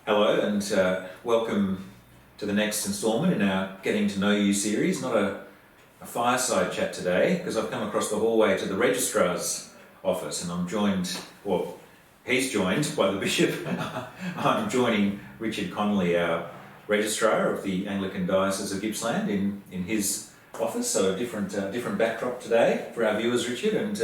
Hello and welcome to the next instalment in our Getting to Know You series. Not a fireside chat today because I've come across the hallway to the Registrar's office and I'm joined, well, he's joined by the Bishop. I'm joining Richard Connelly, our Registrar of the Anglican Diocese of Gippsland in his office, so a different backdrop today for our viewers, Richard, and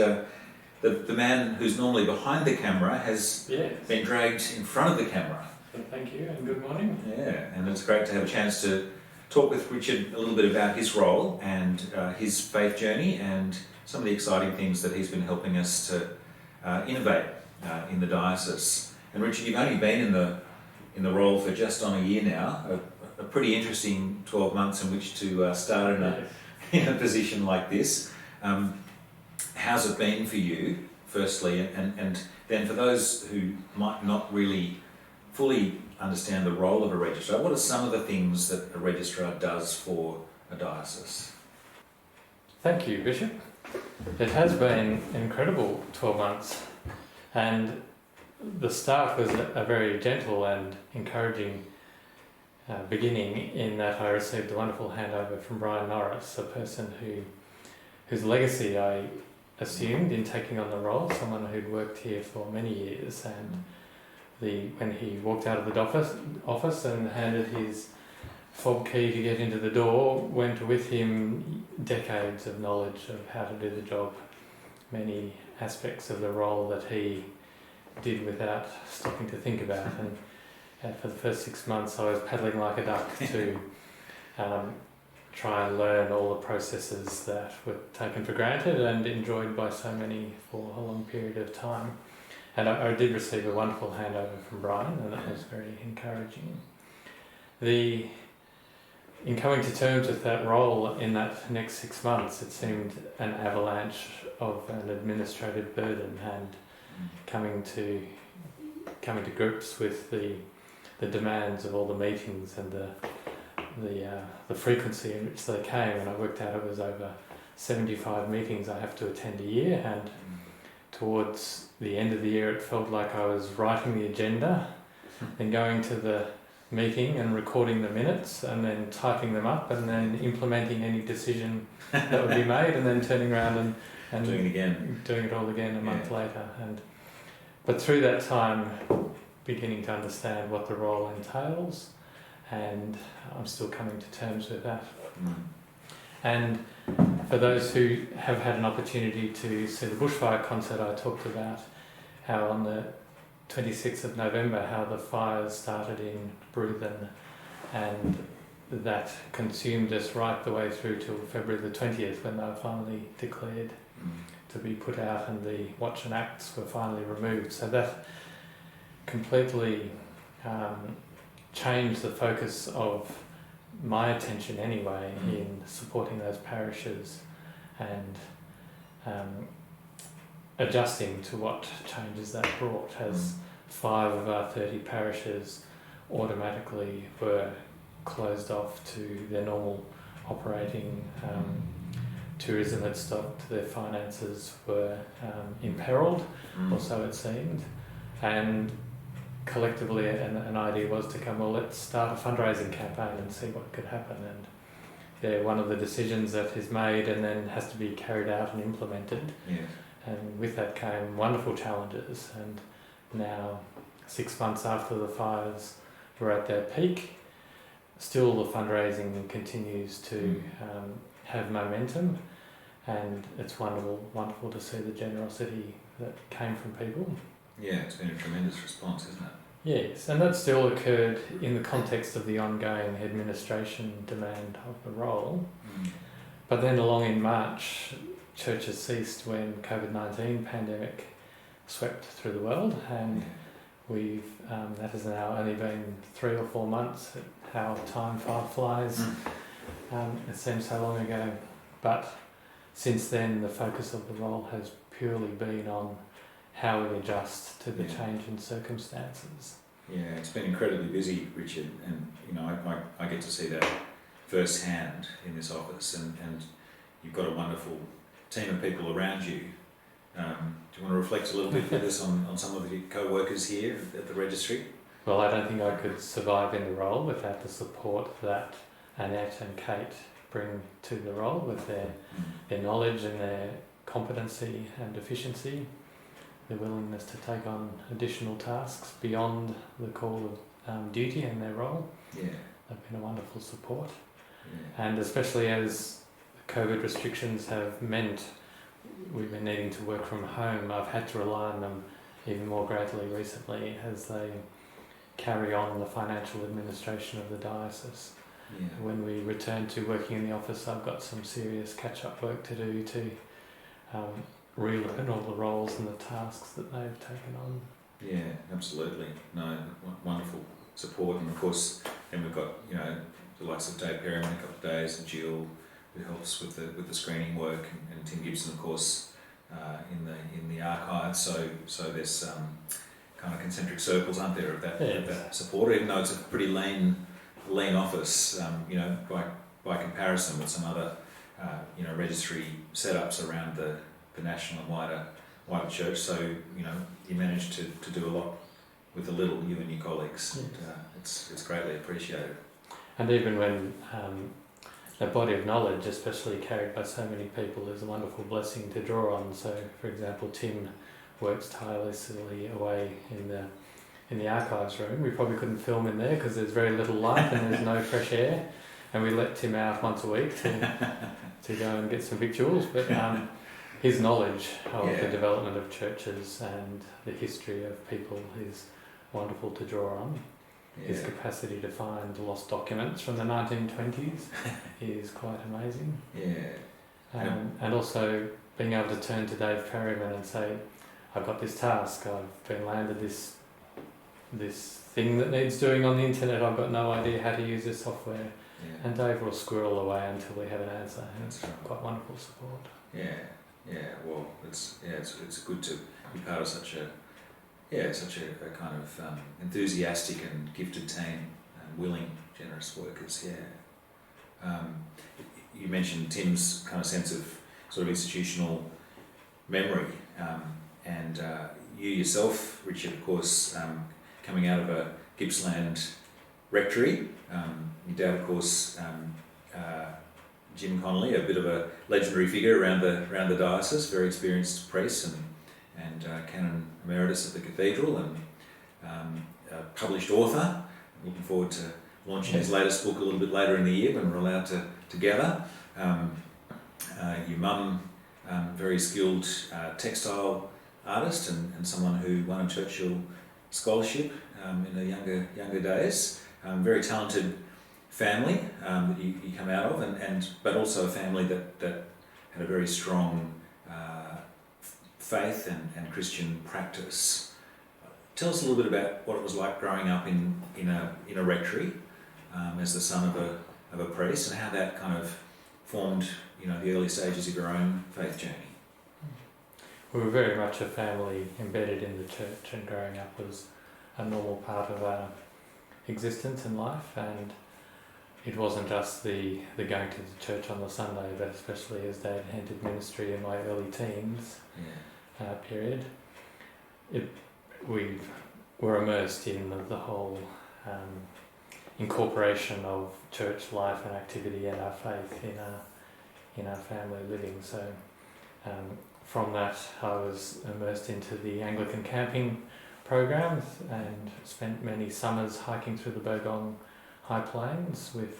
the man who's normally behind the camera has been dragged in front of the camera. Thank you and good morning. Yeah, and it's great to have a chance to talk with Richard a little bit about his role and his faith journey and some of the exciting things that he's been helping us to innovate in the diocese. And Richard, you've only been in the role for just on a year now, a pretty interesting 12 months in which to start in a position like this. How's it been for you, firstly, and then for those who might not really fully understand the role of a registrar, what are some of the things that a registrar does for a diocese? Thank you, Bishop. It has been an incredible 12 months, and the start was a very gentle and encouraging beginning in that I received a wonderful handover from Brian Norris, a person whose legacy I assumed in taking on the role, someone who'd worked here for many years, and when he walked out of the office and handed his fob key to get into the door, went with him decades of knowledge of how to do the job, many aspects of the role that he did without stopping to think about. And for the first 6 months I was paddling like a duck to try and learn all the processes that were taken for granted and enjoyed by so many for a long period of time. And I did receive a wonderful handover from Brian, and that was very encouraging. In coming to terms with that role in that next 6 months, it seemed an avalanche of an administrative burden, and coming to grips with the demands of all the meetings and the frequency in which they came. And I worked out it was over 75 meetings I have to attend a year, and towards the end of the year it felt like I was writing the agenda, then going to the meeting and recording the minutes and then typing them up and then implementing any decision that would be made and then turning around and doing it all again a month later. But through that time beginning to understand what the role entails, and I'm still coming to terms with that. And for those who have had an opportunity to see the bushfire concert, I talked about how on the 26th of November, how the fires started in Bruthen, and that consumed us right the way through till February the 20th, when they were finally declared to be put out and the watch and acts were finally removed. So that completely changed the focus of my attention anyway in supporting those parishes and adjusting to what changes that brought, as 5 of our 30 parishes automatically were closed off to their normal operating. Tourism had stopped, their finances were imperiled, or so it seemed, and collectively an idea was to come, well, let's start a fundraising campaign and see what could happen. And one of the decisions that is made and then has to be carried out and implemented. Yes. And with that came wonderful challenges. And now, 6 months after the fires were at their peak, still the fundraising continues to have momentum, and it's wonderful to see the generosity that came from people. Yeah, it's been a tremendous response, isn't it? Yes, and that still occurred in the context of the ongoing administration demand of the role. But then along in March, churches ceased when COVID-19 pandemic swept through the world, and that has now only been 3 or 4 months. How time flies. It seems so long ago. But since then, the focus of the role has purely been on how we adjust to the change in circumstances. Yeah, it's been incredibly busy, Richard, and I get to see that firsthand in this office, and you've got a wonderful team of people around you. Do you want to reflect a little bit with us on some of the co-workers here at the registry? well, I don't think I could survive in the role without the support that Annette and Kate bring to the role with their knowledge and their competency and efficiency, their willingness to take on additional tasks beyond the call of duty and their role. Yeah. They've been a wonderful support. Yeah. And especially as COVID restrictions have meant we've been needing to work from home, I've had to rely on them even more greatly recently as they carry on the financial administration of the diocese. Yeah. When we return to working in the office, I've got some serious catch-up work to do to relearn all the roles and the tasks that they've taken on. Yeah, absolutely. No, wonderful support, and of course, then we've got the likes of Dave Perryman a couple of days, and Jill, who helps with the screening work, and Tim Gibson, of course, in the archives. So there's kind of concentric circles, aren't there, of that support, even though it's a pretty lean office, by comparison with some other registry setups around the national and wider church. So you manage to do a lot with a little, you and your colleagues. Yes. And, it's greatly appreciated. And even when a body of knowledge, especially carried by so many people, is a wonderful blessing to draw on. So, for example, Tim works tirelessly away in the archives room. We probably couldn't film in there because there's very little light and there's no fresh air. And we let Tim out once a week to go and get some victuals. But his knowledge of the development of churches and the history of people is wonderful to draw on. Yeah. His capacity to find lost documents from the 1920s is quite amazing. Yeah. And also being able to turn to Dave Perryman and say, I've got this task, I've been landed this thing that needs doing on the internet, I've got no idea how to use this software. Yeah. And Dave will squirrel away until we have an answer. And it's That's right. quite wonderful support. Yeah. Well, it's good to be part of such a kind of enthusiastic and gifted team, willing, generous workers. Yeah. You mentioned Tim's kind of sense of sort of institutional memory, and you yourself, Richard, of course, coming out of a Gippsland rectory. Your dad, of course, Jim Connelly, a bit of a legendary figure around the diocese, very experienced priest and canon emeritus of the cathedral, and a published author. Looking forward to launching his latest book a little bit later in the year when we're allowed to gather. Your mum, very skilled textile artist and someone who won a Churchill scholarship in her younger days. Very talented family that you come out of, but also a family that had a very strong faith and Christian practice. Tell us a little bit about what it was like growing up in a rectory as the son of a priest, and how that kind of formed the early stages of your own faith journey. We were very much a family embedded in the church, and growing up was a normal part of our existence and life. And it wasn't just the going to the church on the Sunday, but especially as Dad entered ministry in my early teens period, we were immersed in the whole incorporation of church life and activity and our faith in our family living. So from that, I was immersed into the Anglican camping programs and spent many summers hiking through the Bogong High Plains with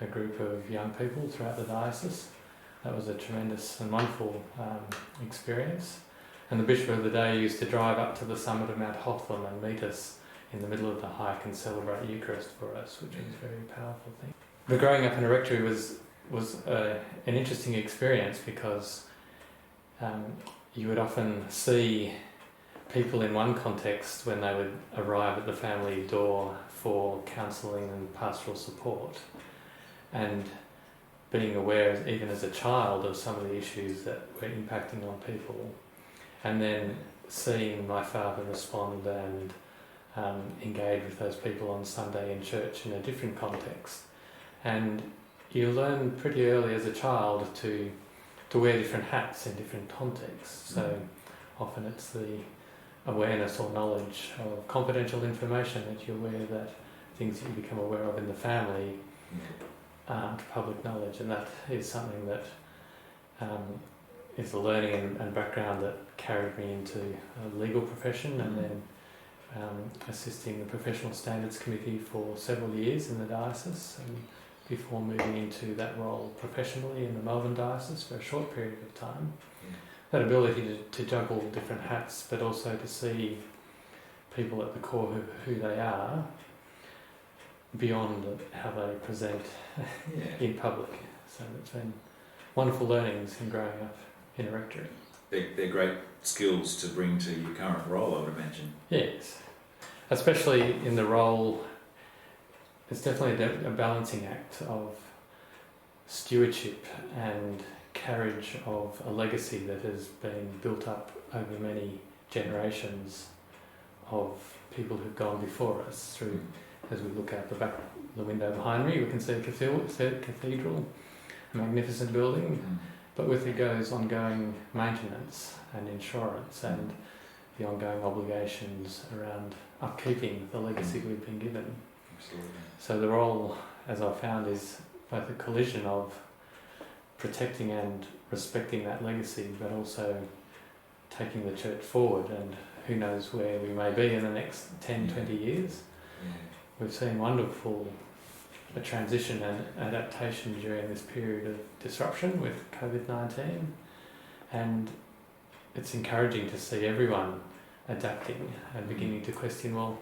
a group of young people throughout the diocese. That was a tremendous and wonderful experience. And the Bishop of the day used to drive up to the summit of Mount Hotham and meet us in the middle of the hike and celebrate Eucharist for us, which was a very powerful thing. But growing up in a rectory was an interesting experience because you would often see people in one context when they would arrive at the family door for counselling and pastoral support, and being aware, even as a child, of some of the issues that were impacting on people, and then seeing my father respond and engage with those people on Sunday in church in a different context. And you learn pretty early as a child to wear different hats in different contexts. So often it's the awareness or knowledge of confidential information, that you're aware that things that you become aware of in the family aren't public knowledge, and that is something that is the learning and background that carried me into a legal profession, and then assisting the Professional Standards Committee for several years in the diocese, and before moving into that role professionally in the Melbourne Diocese for a short period of time. That ability to juggle different hats, but also to see people at the core who they are, beyond how they present in public. So it's been wonderful learnings in growing up in a rectorate. They're great skills to bring to your current role, I would imagine. Yes, especially in the role. It's definitely a balancing act of stewardship and carriage of a legacy that has been built up over many generations of people who've gone before us. Through, as we look out the window behind me, we can see a cathedral, a magnificent building, but with it goes ongoing maintenance and insurance and the ongoing obligations around upkeeping the legacy we've been given. Absolutely. So the role, as I've found, is both a collision of protecting and respecting that legacy, but also taking the church forward, and who knows where we may be in the next 10, 20 years. We've seen wonderful transition and adaptation during this period of disruption with COVID-19, and it's encouraging to see everyone adapting and beginning to question, well,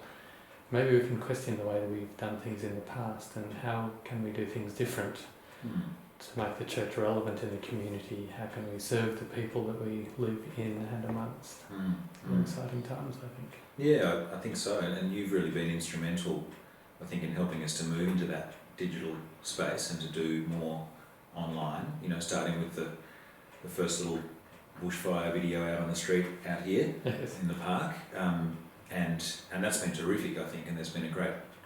maybe we can question the way that we've done things in the past, and how can we do things different to make the church relevant in the community? How can we serve the people that we live in and amongst? Exciting times, I think. Yeah, I think so, and you've really been instrumental, I think, in helping us to move into that digital space and to do more online, starting with the first little bushfire video out on the street out here in the park, and that's been terrific, I think, and there's been a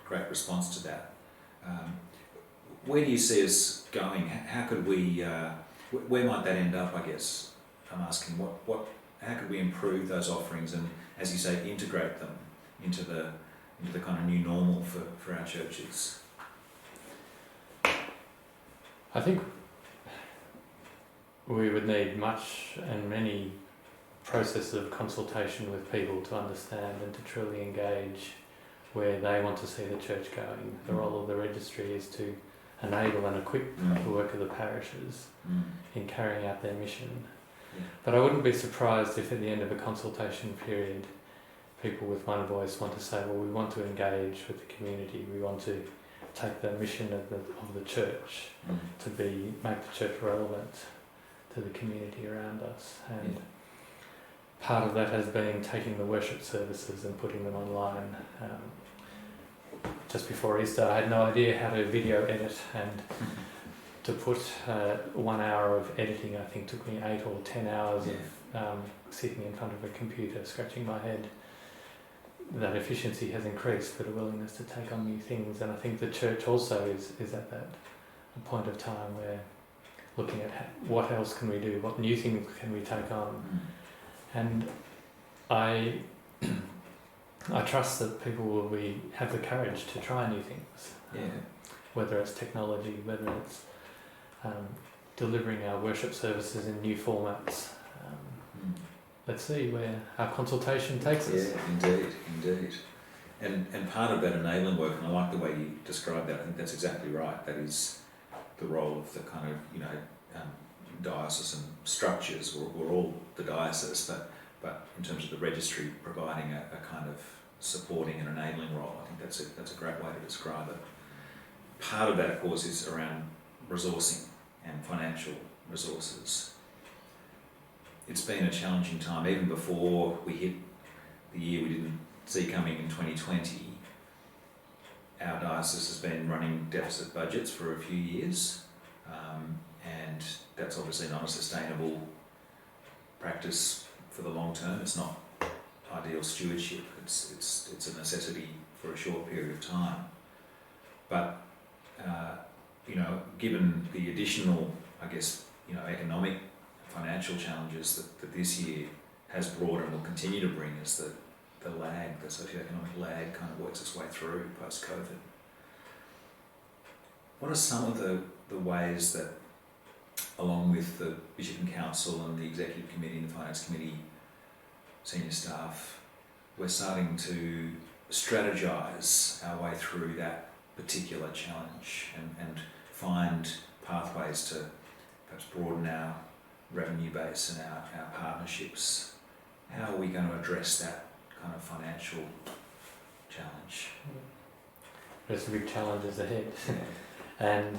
great response to that. Where do you see us going? How could we, where might that end up, I guess? I'm asking, how could we improve those offerings and, as you say, integrate them into the kind of new normal for our churches? I think we would need much and many processes of consultation with people to understand and to truly engage where they want to see the church going. The role of the registry is to enable and equip the work of the parishes in carrying out their mission. But I wouldn't be surprised if at the end of a consultation period people with one voice want to say, well, we want to engage with the community, we want to take the mission of the church to make the church relevant to the community around us. And part of that has been taking the worship services and putting them online. Just before Easter, I had no idea how to video edit, and to put 1 hour of editing, I think, took me 8 or 10 hours of sitting in front of a computer, scratching my head. That efficiency has increased, but a willingness to take on new things. And I think the church also is at that point of time where looking at what else can we do, what new things can we take on. And I trust that people will have the courage to try new things, whether it's technology, whether it's delivering our worship services in new formats. Let's see where our consultation takes us. Yeah, indeed. And part of that enabling work, and I like the way you described that, I think that's exactly right. That is the role of the kind of, diocesan structures. We're all the diocese, but in terms of the registry providing a kind of supporting and enabling role, I think that's a great way to describe it. Part of that, of course, is around resourcing and financial resources. It's been a challenging time, even before we hit the year we didn't see coming in 2020. Our diocese has been running deficit budgets for a few years, and that's obviously not a sustainable practice for the long term. It's not ideal stewardship. It's a necessity for a short period of time. But given the additional, I guess, economic, financial challenges that this year has brought and will continue to bring, as the lag, the socioeconomic lag kind of works its way through post-COVID. What are some of the ways that, along with the Bishop and Council and the Executive Committee and the Finance Committee senior staff, we're starting to strategise our way through that particular challenge and find pathways to perhaps broaden our revenue base and our partnerships? How are we going to address that kind of financial challenge? There's some big challenges ahead. And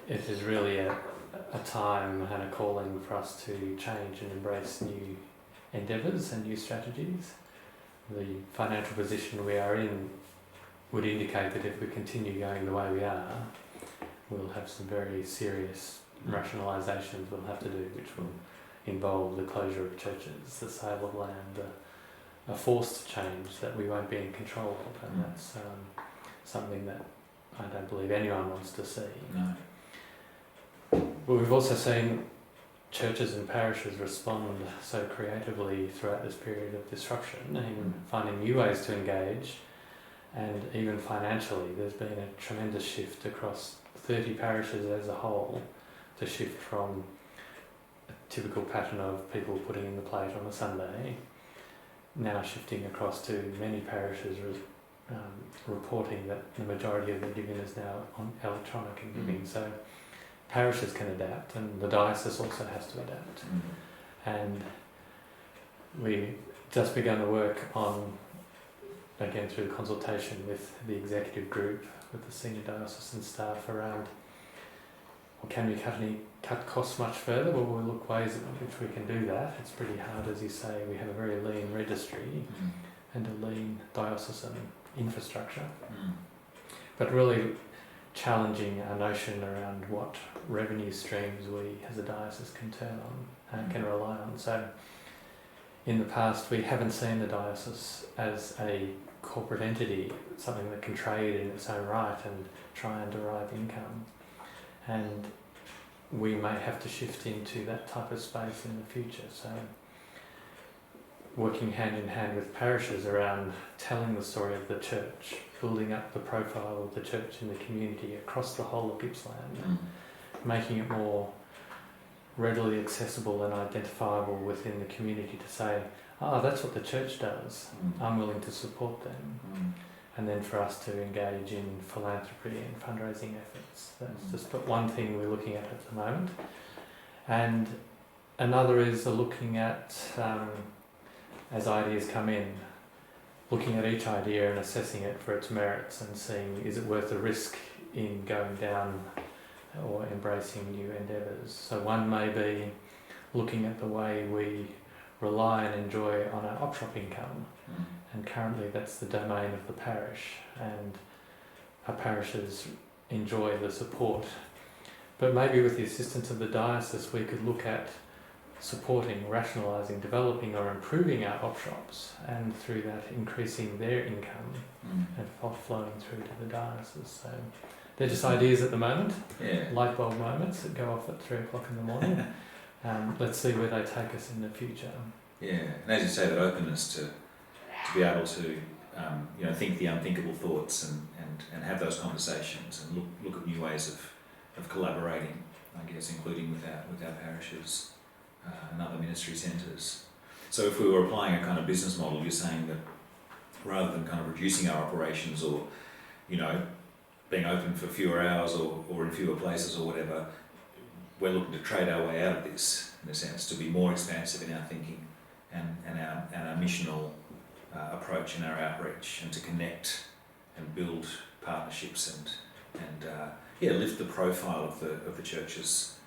it is really a time and a calling for us to change and embrace new endeavours and new strategies. The financial position we are in would indicate that if we continue going the way we are, we'll have some very serious rationalisations we'll have to do, which will involve the closure of churches, the sale of land, a forced change that we won't be in control of, and that's something that I don't believe anyone wants to see. No. But we've also seen churches and parishes respond so creatively throughout this period of disruption in finding new ways to engage, and even financially there's been a tremendous shift across 30 parishes as a whole to shift from a typical pattern of people putting in the plate on a Sunday, now shifting across to many parishes reporting that the majority of their giving is now on electronic giving. So parishes can adapt, and the diocese also has to adapt. And we just begun to work on, again through consultation with the executive group, with the senior diocesan staff, around, well, can we cut costs much further? Well, we'll look ways in which we can do that. It's pretty hard, as you say. We have a very lean registry and a lean diocesan infrastructure. But really challenging our notion around what revenue streams we as a diocese can turn on and can rely on. So in the past we haven't seen the diocese as a corporate entity, something that can trade in its own right and try and derive income. And we may have to shift into that type of space in the future. So working hand in hand with parishes around telling the story of the church, building up the profile of the church in the community across the whole of Gippsland, making it more readily accessible and identifiable within the community to say, that's what the church does, I'm willing to support them. And then for us to engage in philanthropy and fundraising efforts. That's just one thing we're looking at the moment. And another is looking at, as ideas come in, looking at each idea and assessing it for its merits and seeing, is it worth the risk in going down or embracing new endeavours. So one may be looking at the way we rely and enjoy on our op-shop income, and currently that's the domain of the parish, and our parishes enjoy the support. But maybe with the assistance of the diocese we could look at supporting, rationalising, developing or improving our op-shops, and through that increasing their income and flowing through to the diocese. So they're just ideas at the moment, light bulb moments that go off at 3 o'clock in the morning. Let's see where they take us in the future. Yeah, and as you say, that openness to be able to think the unthinkable thoughts and have those conversations and look at new ways of collaborating, I guess, including with our parishes and other ministry centres. So if we were applying a kind of business model, you're saying that rather than kind of reducing our operations or, being open for fewer hours or in fewer places or whatever, we're looking to trade our way out of this, in a sense, to be more expansive in our thinking and our missional approach and our outreach, and to connect and build partnerships and lift the profile of the church's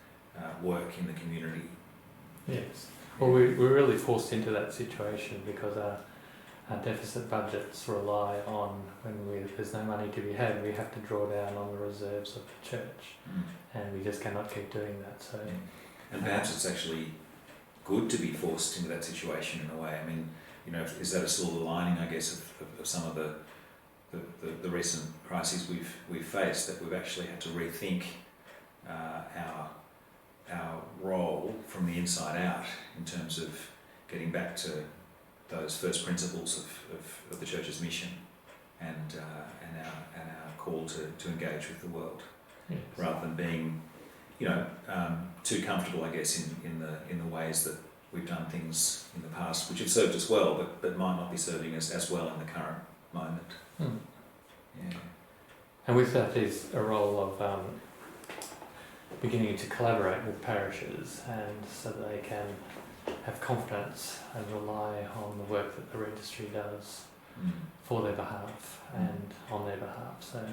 work in the community. Yes. Well, we're really forced into that situation because our deficit budgets rely on, when there's no money to be had, we have to draw down on the reserves of the church, and we just cannot keep doing that. So, and perhaps it's actually good to be forced into that situation in a way. I mean, is that a silver lining, I guess, of some of the recent crises we've faced, that we've actually had to rethink our role from the inside out in terms of getting back to those first principles of the Church's mission and our call to engage with the world, Yes. rather than being, too comfortable, I guess, in the ways that we've done things in the past, which have served us well, but might not be serving us as well in the current moment. Yeah. And with that is a role of beginning to collaborate with parishes, and so that they can have confidence and rely on the work that the registry does for their behalf and on their behalf. So,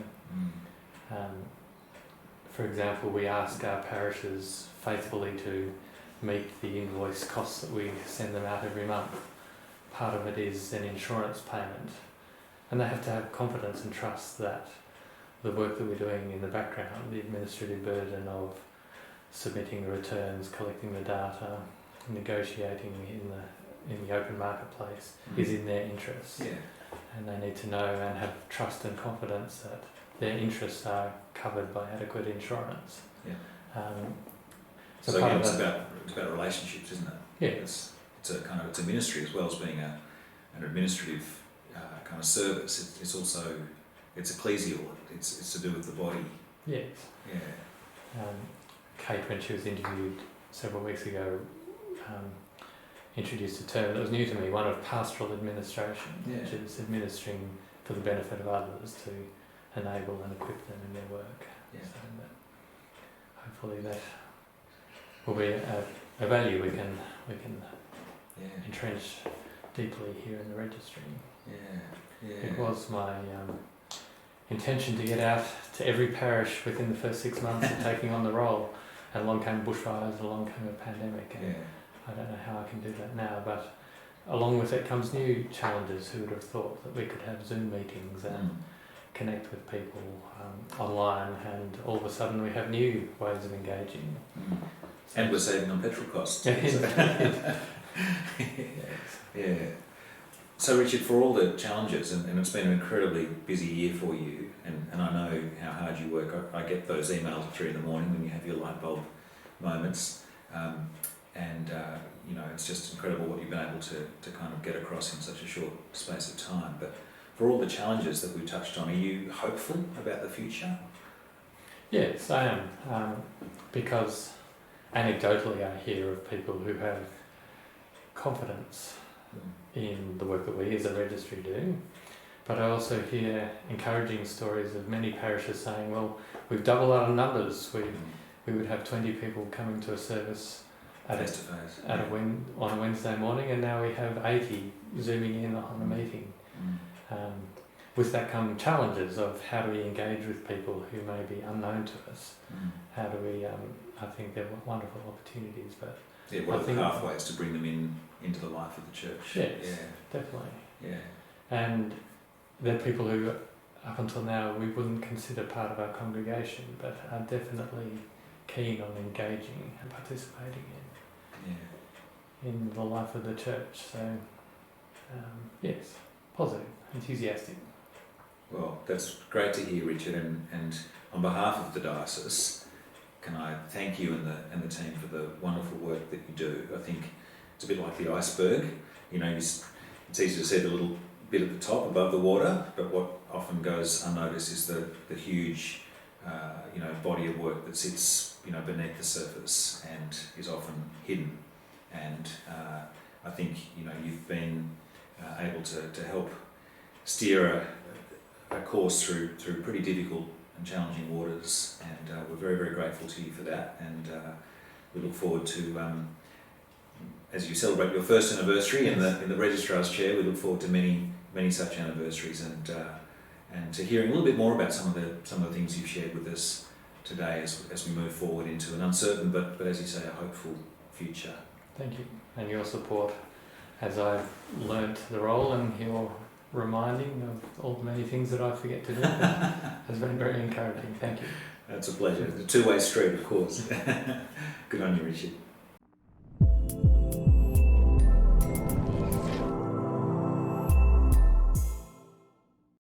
for example, we ask our parishes faithfully to meet the invoice costs that we send them out every month. Part of it is an insurance payment, and they have to have confidence and trust that the work that we're doing in the background, the administrative burden of submitting the returns, collecting the data, negotiating in the open marketplace, is in their interests. Yeah. And they need to know and have trust and confidence that their interests are covered by adequate insurance. Yeah. So again, it's about relationships, isn't it? Yeah. It's a ministry as well as being an administrative kind of service. It's ecclesial. It's to do with the body. Yes. Yeah. Kate, when she was interviewed several weeks ago, introduced a term that was new to me, one of pastoral administration, which is administering for the benefit of others to enable and equip them in their work. Yeah. So that hopefully that will be a value we can entrench deeply here in the registry. Yeah. It was my intention to get out to every parish within the first 6 months of taking on the role, and along came bushfires, along came a pandemic, and I don't know how I can do that now, but along with it comes new challenges. Who would have thought that we could have Zoom meetings and connect with people online, and all of a sudden we have new ways of engaging. So and we're saving on petrol costs. Yeah. So Richard, for all the challenges, and it's been an incredibly busy year for you, and I know how hard you work. I get those emails at 3 a.m. when you have your light bulb moments, it's just incredible what you've been able to kind of get across in such a short space of time. But for all the challenges that we've touched on, are you hopeful about the future? Yes, I am, because anecdotally I hear of people who have confidence in the work that we as a registry do, but I also hear encouraging stories of many parishes saying, well, we've doubled our numbers. We would have 20 people coming to a service on a Wednesday morning, and now we have 80 zooming in on a meeting. With that come challenges of how do we engage with people who may be unknown to us. How do we, I think they're wonderful opportunities, but what are the pathways to bring them into the life of the church? Yes, definitely. Yeah. And they're people who, up until now, we wouldn't consider part of our congregation, but are definitely keen on engaging and participating in the life of the church. So, yes, positive, enthusiastic. Well, that's great to hear, Richard, and on behalf of the diocese, can I thank you and the team for the wonderful work that you do. I think it's a bit like the iceberg. It's easy to see the little bit at the top above the water, but what often goes unnoticed is the huge, body of work that sits, beneath the surface and is often hidden. And I think, you've been able to help steer a course through pretty difficult and challenging waters, and we're very, very grateful to you for that, and we look forward to, as you celebrate your first anniversary in the Registrar's Chair, we look forward to many, many such anniversaries, and to hearing a little bit more about some of the things you've shared with us today as we move forward into an uncertain but as you say, a hopeful future. Thank you, and your support as I've learnt the role, and your reminding of all the many things that I forget to do has been very encouraging. Thank you. That's a pleasure. It's a two-way street, of course. Good on you, Richard.